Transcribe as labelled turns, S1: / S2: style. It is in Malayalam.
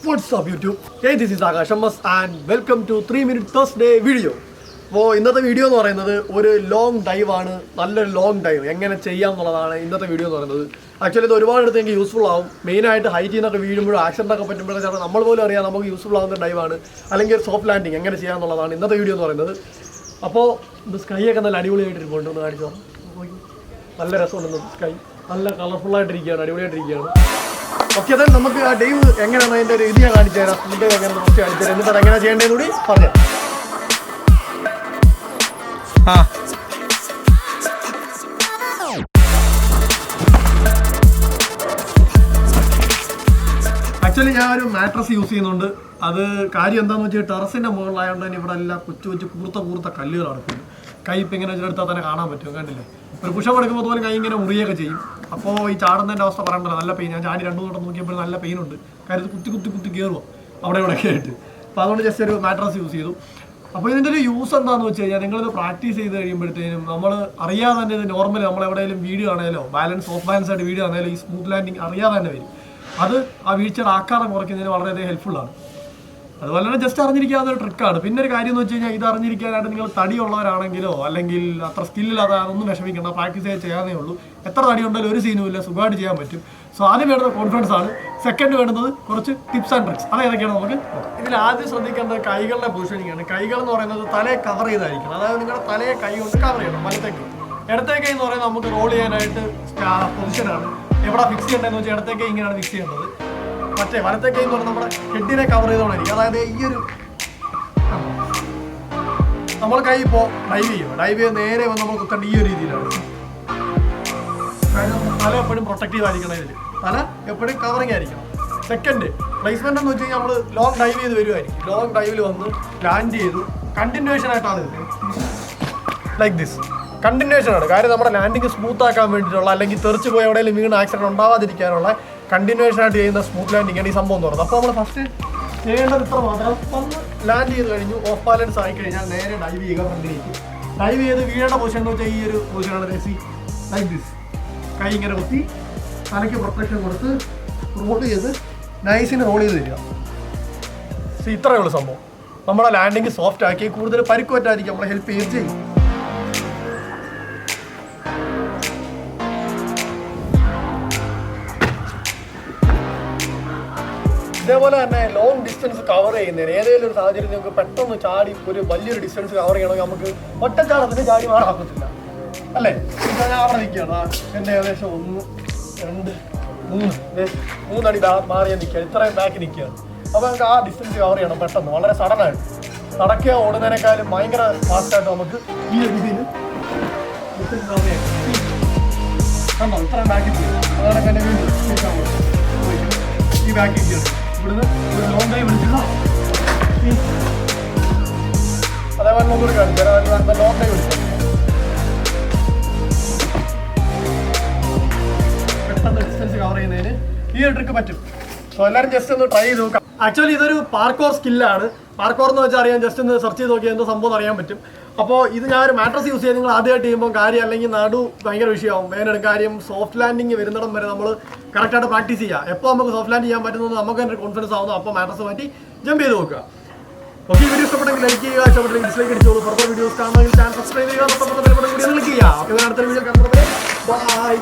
S1: What's up YouTube? Hey, this is Akash Ammas and welcome to 3 Minute Thursday video. അപ്പോൾ ഇന്നത്തെ വീഡിയോ എന്ന് പറയുന്നത് ഒരു ലോങ് ഡൈവ് ആണ്. നല്ലൊരു ലോങ് ഡൈവ് എങ്ങനെ ചെയ്യാം എന്നുള്ളതാണ് ഇന്നത്തെ വീഡിയോ എന്ന് പറയുന്നത്. ആക്ച്വലി ഇത് ഒരുപാട് അടുത്ത് എനിക്ക് യൂസ്ഫുൾ ആവും. മെയിനായിട്ട് ഹൈറ്റിൽ നിന്നൊക്കെ വീഴുമ്പോഴും ആക്സിഡൻ്റ് ഒക്കെ പറ്റുമ്പോഴേ നമ്മൾ പോലും അറിയാം നമുക്ക് യൂസ്ഫുൾ ആവുന്ന ഡൈവാണ്. അല്ലെങ്കിൽ ഒരു സോഫ്റ്റ് ലാൻഡിങ് എങ്ങനെ ചെയ്യാം എന്നുള്ളതാണ് ഇന്നത്തെ വീഡിയോ എന്ന് പറയുന്നത്. അപ്പോൾ ഇത് സ്കൈ ഒക്കെ നല്ല അടിപൊളിയായിട്ട് ഇരിപ്പുണ്ട്. ഒന്ന് കാണിച്ചോ. നല്ല രസമുണ്ട് സ്കൈ. നല്ല കളർഫുള്ളായിട്ടിരിക്കുകയാണ്, അടിപൊളിയായിട്ടിരിക്കുകയാണ്. ഓക്കെ, അതായത് നമുക്ക് ആ ഡൈവ് എങ്ങനെയാണ് അതിൻ്റെ ഒരു ഇത് ഞാൻ കാണിച്ചു തരാം. ഫുഡ് എങ്ങനെ നമുക്ക് കാണിച്ചു തരാം. എന്നിട്ട് അതെങ്ങനെ ചെയ്യേണ്ടതെന്ന് കൂടി പറയാം. ആക്ച്വലി ഞാൻ ഒരു മാട്രസ് യൂസ് ചെയ്യുന്നുണ്ട്. അത് കാര്യം എന്താണെന്ന് വെച്ചാൽ ടെറസിൻ്റെ മുകളിലായതുകൊണ്ട് തന്നെ ഇവിടെ എല്ലാം കൊച്ചു കൂർത്ത കല്ലുകൾ നടക്കുന്നുണ്ട്. കൈ ഇപ്പം ഇങ്ങനെ വെച്ചെടുത്താൽ തന്നെ കാണാൻ പറ്റും. കണ്ടില്ലേ, ഒരു പുഷപ്പ് എടുക്കുമ്പോൾ പോലും കൈ ഇങ്ങനെ മുറിയൊക്കെ ചെയ്യും. അപ്പോൾ ഈ ചാടുന്നതിൻ്റെ അവസ്ഥ പറയണ്ടല്ലോ, നല്ല പെയിൻ. ഞാൻ ചാടി 2 വട്ടം നോക്കിയപ്പോൾ നല്ല പെയിനുണ്ട്. കാര്യം കുത്തി കയറുമോ അവിടെ ഇവിടെയൊക്കെ ആയിട്ട്. അപ്പോൾ അതുകൊണ്ട് ജസ്റ്റ് ഒരു മാട്രസ് യൂസ് ചെയ്തു. അപ്പോൾ ഇതിൻ്റെ ഒരു യൂസ് എന്താണെന്ന് വെച്ച് കഴിഞ്ഞാൽ നിങ്ങളിത് പ്രാക്ടീസ് ചെയ്ത് കഴിയുമ്പോഴത്തേനും നമ്മൾ അറിയാതെ തന്നെ ഇത് നോർമലി നമ്മളെവിടെയെങ്കിലും വീഡിയോ ആണെങ്കിലോ ഓഫ് ബാലൻസ് ആയിട്ട് വീഡിയോ ആണെങ്കിലോ ഈ സ്മൂത്ത് ലാൻഡിങ് അറിയാതെ തന്നെ വരും. അത് ആ വീഴ്ചയുടെ ആക്കാരം കുറയ്ക്കുന്നതിന് വളരെയധികം ഹെൽപ്ഫുള്ളാണ്. അതുപോലെ തന്നെ ജസ്റ്റ് അറിഞ്ഞിരിക്കാവുന്ന ഒരു ട്രിക്കാണ്. പിന്നെ ഒരു കാര്യം എന്ന് വെച്ച് കഴിഞ്ഞാൽ ഇത് അറിഞ്ഞിരിക്കാനായിട്ട് നിങ്ങൾ തടിയുള്ളവരാണെങ്കിലോ അല്ലെങ്കിൽ അത്ര സ്കില്ലില്ലാതെ അതൊന്നും വിഷമിക്കണം. പ്രാക്ടീസ് ചെയ്യാനേ ഉള്ളൂ. എത്ര തടി ഉണ്ടെങ്കിലും ഒരു സീനും ഇല്ല, സുഖമായിട്ട് ചെയ്യാൻ പറ്റും. സോ ആദ്യം വേണ്ടത് കോൺഫിഡൻസ് ആണ്. സെക്കൻഡ് വേണ്ടത് കുറച്ച് ടിപ്സ് ആൻഡ് ട്രിക്സ്. അത് ഏതൊക്കെയാണ് നമുക്ക് നോക്കാം. ഇതിൽ ആദ്യം ശ്രദ്ധിക്കേണ്ടത് കൈകളുടെ പൊസിഷനിങ് ആണ്. കൈകൾ എന്ന് പറയുന്നത് തലയെ കവർ ചെയ്തായിരിക്കണം. അതായത് നിങ്ങളുടെ തലയെ കൈ കൊണ്ട് കവർ ചെയ്യണം. വലത്തേക്ക് ഇടത്തേക്ക് എന്ന് പറയുന്നത് നമുക്ക് റോൾ ചെയ്യാനായിട്ട് പൊസിഷനാണ്. എവിടെ ഫിക്സ് ചെയ്യേണ്ടതെന്ന് വെച്ചാൽ ഇടത്തേക്ക് ഇങ്ങനെയാണ് ഫിക്സ് ചെയ്യേണ്ടത്. മറ്റേ വലത്തെ കൈ എന്ന് പറഞ്ഞാൽ നമ്മുടെ ഹെഡിനെ കവർ ചെയ്തോണ്ടിരിക്കും. അതായത് ഈ ഒരു നമ്മൾ കൈ ഇപ്പോൾ ഡൈവ് ചെയ്ത് നേരെ വന്ന് നമ്മൾ കുത്തേണ്ട ഈ ഒരു രീതിയിലാണ്. തല എപ്പോഴും പ്രൊട്ടക്റ്റീവ് ആയിരിക്കണം. ഇതിൽ തല എപ്പോഴും കവറിങ് ആയിരിക്കണം. സെക്കൻഡ് പ്ലേസ്മെന്റ് എന്ന് വെച്ച് കഴിഞ്ഞാൽ നമ്മൾ ലോങ് ഡൈവ് ചെയ്ത് വരുമായിരിക്കും. ലോങ് ഡൈവിൽ വന്ന് ലാൻഡ് ചെയ്തു കണ്ടിന്യൂവേഷൻ ആയിട്ടാണ് ഇത് ലൈക്ക് ദിസ്. കണ്ടിന്യൂവേഷൻ ആണ്. കാര്യം നമ്മുടെ ലാൻഡിങ് സ്മൂത്ത് ആക്കാൻ വേണ്ടിയിട്ടുള്ള, അല്ലെങ്കിൽ തെറിച്ച് പോയി എവിടെയെങ്കിലും വീണ് ആക്സിഡന്റ് ഉണ്ടാവാതിരിക്കാനുള്ള കണ്ടിന്യൂവേഷൻ ആയിട്ട് ചെയ്യുന്ന സ്മൂത്ത് ലാൻഡിങ് ആണ് ഈ സംഭവം എന്ന് പറയുന്നത്. അപ്പോൾ നമ്മൾ ഫസ്റ്റ് ചെയ്യേണ്ടത് ഇത്ര മാത്രം. ഒന്ന് ലാൻഡ് ചെയ്ത് കഴിഞ്ഞു, ഓഫ് ബാലൻസ് ആയി കഴിഞ്ഞാൽ നേരെ ഡൈവ് ചെയ്യുക ഫ്രണ്ടിലേക്ക്. ഡൈവ് ചെയ്ത് വീഴേണ്ട പൊസിഷൻ എന്ന് വെച്ചാൽ ഈ ഒരു പൊസിഷനാണ്. Like this. കൈ ഇങ്ങനെ കുത്തി തലയ്ക്ക് പ്രൊട്ടക്ഷൻ കൊടുത്ത് റോൾ ചെയ്ത് നൈസിന് റോൾ ചെയ്ത് തരിക. ഇത്രയേ ഉള്ളൂ സംഭവം. നമ്മുടെ ലാൻഡിങ് സോഫ്റ്റ് ആക്കി കൂടുതൽ പരിക്ക് പറ്റാതിരിക്കും നമ്മളെ ഹെൽപ്പ് ചെയ്യുകയും ചെയ്യും. ഇതേപോലെ തന്നെ ലോങ് ഡിസ്റ്റൻസ് കവർ ചെയ്യുന്നതിന് ഏതെങ്കിലും ഒരു സാഹചര്യം നമുക്ക് പെട്ടെന്ന് ചാടി ഒരു വലിയൊരു ഡിസ്റ്റൻസ് കവർ ചെയ്യണമെങ്കിൽ നമുക്ക് ഒറ്റച്ചാടത്തിന് ചാടി മാറാക്കത്തില്ല, അല്ലേ? ഞാൻ അവിടെ നിൽക്കുകയാണ്. എൻ്റെ ഏകദേശം 1, 2, 3 അടി മാറിയാൽ നിൽക്കുകയാണ്. ഇത്രയും ബാക്കി നിൽക്കുകയാണ്. അപ്പോൾ നമുക്ക് ആ ഡിസ്റ്റൻസ് കവർ ചെയ്യണം പെട്ടെന്ന്, വളരെ സഡനായിട്ട്. നടക്കുക ഓടുന്നതിനേക്കാളും ഭയങ്കര ഫാസ്റ്റായിട്ട് നമുക്ക് ഈ ഒരു രീതിയിൽ ഡിസ്റ്റൻസ് കവർ ചെയ്യാം. കണ്ടോ, ഇത്രയും ബാക്കി പോയി. അതാണ് എൻ്റെ വീണ്ടും ഈ ബാക്കി നിൽക്കുകയാണ്. ഇവിടുന്ന് ഒരു ലോങ് ഡൈവ് വിളിക്കുക. അതേപോലെ നമുക്കൊരു കാണിച്ചു ലോങ് ഡൈവ് വിളിക്കുക. പെട്ടെന്ന് ഡിസ്റ്റൻസ് കവർ ചെയ്യുന്നതിന് ഈ ഒരു ട്രിക്ക് പറ്റും. സോ എല്ലാവരും ജസ്റ്റ് ഒന്ന് ട്രൈ ചെയ്ത് നോക്കാം. ആക്ച്വലി ഇതൊരു പാർക്കോർ സ്കില്ലാണ്. പാർക്കോർ എന്ന് വെച്ചാൽ അറിയാം, ജസ്റ്റ് ഒന്ന് സെർച്ച് ചെയ്ത് നോക്കിയാൽ എന്തോ സംഭവം അറിയാൻ പറ്റും. അപ്പോൾ ഇത് ഞാൻ ഒരു മാട്രസ് യൂസ് ചെയ്ത് നിങ്ങൾ ആദ്യമായിട്ട് ചെയ്യുമ്പോൾ കാര്യം അല്ലെങ്കിൽ നടു ഭയങ്കര വിഷയമാവും. വേനൊരു കാര്യം സോഫ്റ്റ് ലാൻഡിങ് വരുന്നിടം വരെ നമ്മൾ കറക്റ്റായിട്ട് പ്രാക്ടീസ് ചെയ്യുക. എപ്പോൾ നമുക്ക് സോഫ്റ്റ് ലാൻഡ് ചെയ്യാൻ പറ്റുന്നത് നമുക്ക് തന്നെ കോൺഫിഡൻസ് ആവുന്നു. അപ്പോൾ മാട്രസ് മാറ്റി ജമ്പ് ചെയ്ത് നോക്കുക. ഓക്കെ, വീഡിയോ ഇഷ്ടപ്പെട്ടെങ്കിൽ ലൈക്ക് ചെയ്യുക, ഇഷ്ടപ്പെട്ടെങ്കിൽ ഡിസ്ലൈക്ക് അടിച്ചോളൂ. ഫർദർ വീഡിയോസ് കാണണമെങ്കിൽ ചാനൽ സബ്സ്ക്രൈബ് ചെയ്യുക, വീഡിയോ ക്ലിക്ക് ചെയ്യുക. ഓക്കെ, അടുത്ത വീഡിയോ കാണുന്നത് ബൈ.